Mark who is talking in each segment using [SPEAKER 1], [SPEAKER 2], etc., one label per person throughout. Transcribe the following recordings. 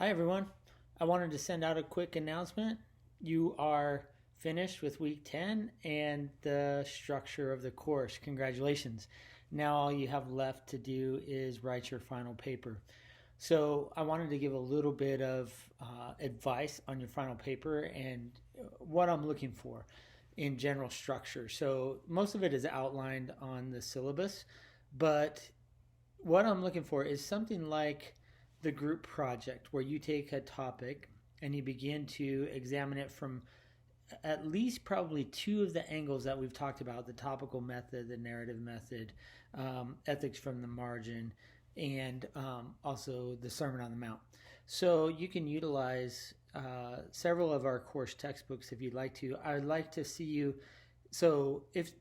[SPEAKER 1] Hi, everyone. I wanted to send out a quick announcement. You are finished with week 10 and the structure of the course. Congratulations. Now, all you have left to do is write your final paper. So, I wanted to give a little bit of advice on your final paper and what I'm looking for in general structure. So, most of it is outlined on the syllabus, but what I'm looking for is something like the group project, where you take a topic and you begin to examine it from at least probably two of the angles that we've talked about: the topical method, the narrative method, ethics from the margin, and also the Sermon on the Mount. So you can utilize several of our course textbooks if you'd like to. I'd like to see you, so if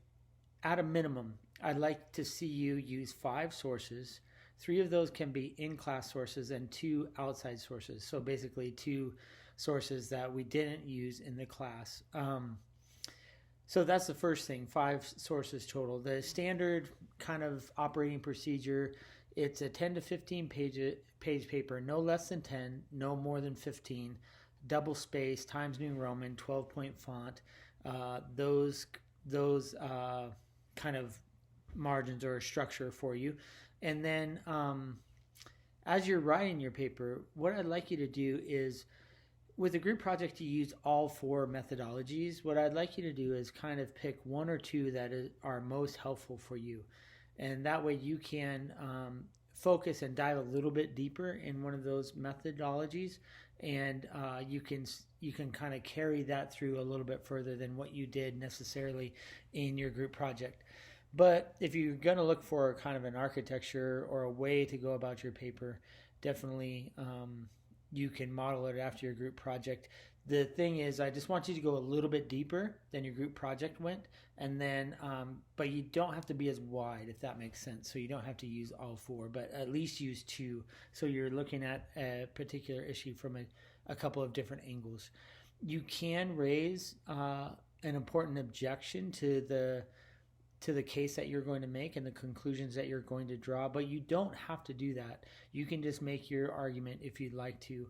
[SPEAKER 1] at a minimum, I'd like to see you use 5 sources. 3 of those can be in-class sources and 2 outside sources. So basically 2 sources that we didn't use in the class. So that's the first thing, 5 sources total. The standard kind of operating procedure, it's a 10 to 15 page paper, no less than 10, no more than 15, double space, Times New Roman, 12-point font. Those kind of margins or a structure for you. And then as you're writing your paper, what I'd like you to do is, with a group project, you use all 4 methodologies. What I'd like you to do is kind of pick 1 or 2 that are most helpful for you. And that way you can focus and dive a little bit deeper in one of those methodologies. And you can kind of carry that through a little bit further than what you did necessarily in your group project. But if you're going to look for kind of an architecture or a way to go about your paper, definitely you can model it after your group project. The thing is, I just want you to go a little bit deeper than your group project went, and then, but you don't have to be as wide, if that makes sense. So you don't have to use all 4, but at least use 2. So you're looking at a particular issue from a couple of different angles. You can raise an important objection to the case that you're going to make and the conclusions that you're going to draw, but you don't have to do that. You can just make your argument if you'd like to.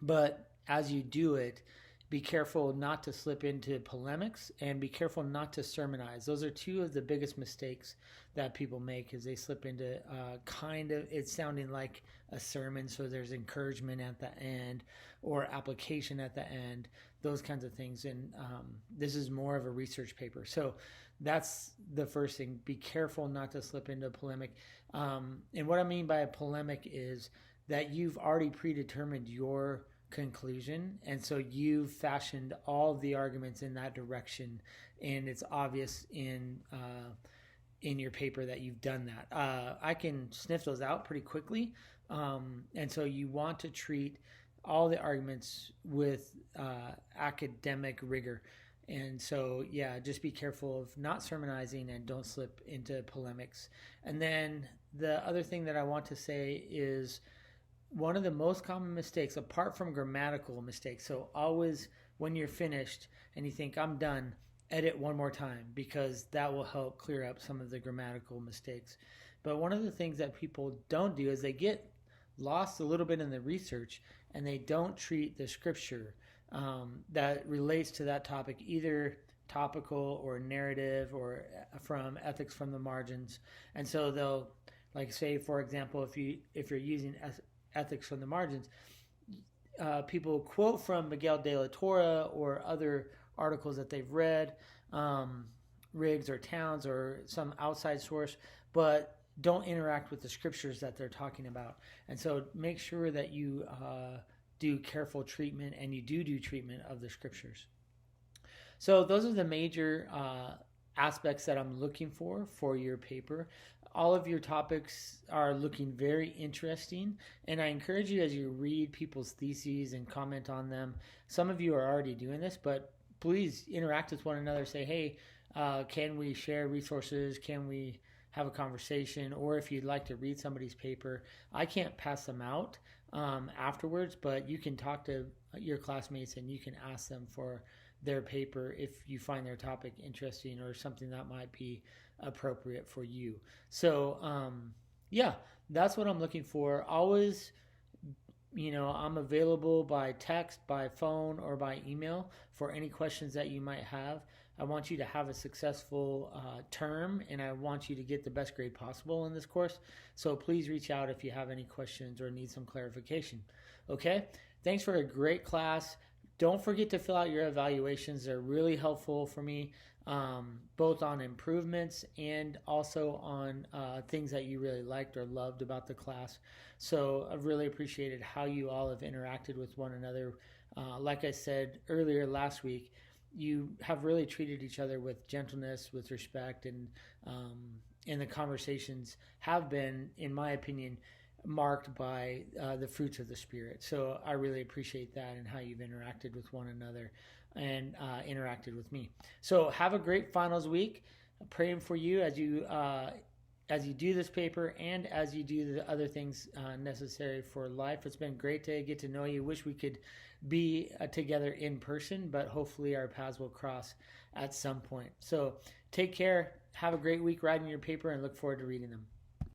[SPEAKER 1] But as you do it, be careful not to slip into polemics, and be careful not to sermonize. Those are 2 of the biggest mistakes that people make, is they slip into kind of, it's sounding like a sermon, so there's encouragement at the end or application at the end, those kinds of things. And this is more of a research paper. So that's the first thing. Be careful not to slip into polemic. And what I mean by a polemic is that you've already predetermined your conclusion, and so you've fashioned all the arguments in that direction, and it's obvious in your paper that you've done that. I can sniff those out pretty quickly, and so you want to treat all the arguments with academic rigor. And so, yeah, just be careful of not sermonizing and don't slip into polemics. And then the other thing that I want to say is, one of the most common mistakes, apart from grammatical mistakes, so always when you're finished and you think, I'm done, edit one more time, because that will help clear up some of the grammatical mistakes. But one of the things that people don't do is they get lost a little bit in the research, and they don't treat the scripture that relates to that topic, either topical or narrative or from ethics from the margins. And so they'll, like, say, for example, if you're using ethics from the margins, people quote from Miguel de la Torre or other articles that they've read, Riggs or Towns or some outside source, but don't interact with the scriptures that they're talking about. And so make sure that you do careful treatment, and you do treatment of the scriptures. So those are the major aspects that I'm looking for your paper. All of your topics are looking very interesting, and I encourage you, as you read people's theses and comment on them, some of you are already doing this, but please interact with one another. Say, hey, can we share resources? Can we have a conversation? Or if you'd like to read somebody's paper, I can't pass them out afterwards, but you can talk to your classmates and you can ask them for their paper if you find their topic interesting or something that might be appropriate for you. So yeah, that's what I'm looking for. Always I'm available by text, by phone, or by email for any questions that you might have. I want you to have a successful term, and I want you to get the best grade possible in this course. So please reach out if you have any questions or need some clarification. Okay? Thanks for a great class. Don't forget to fill out your evaluations. They're really helpful for me, both on improvements and also on things that you really liked or loved about the class. So I've really appreciated how you all have interacted with one another. Like I said earlier last week, you have really treated each other with gentleness, with respect, and the conversations have been, in my opinion, marked by the fruits of the Spirit. So I really appreciate that and how you've interacted with one another and interacted with me. So have a great finals week. I'm praying for you as you do this paper and as you do the other things necessary for life. It's been great to get to know you. Wish we could be together in person, but hopefully our paths will cross at some point. So take care. Have a great week writing your paper and look forward to reading them.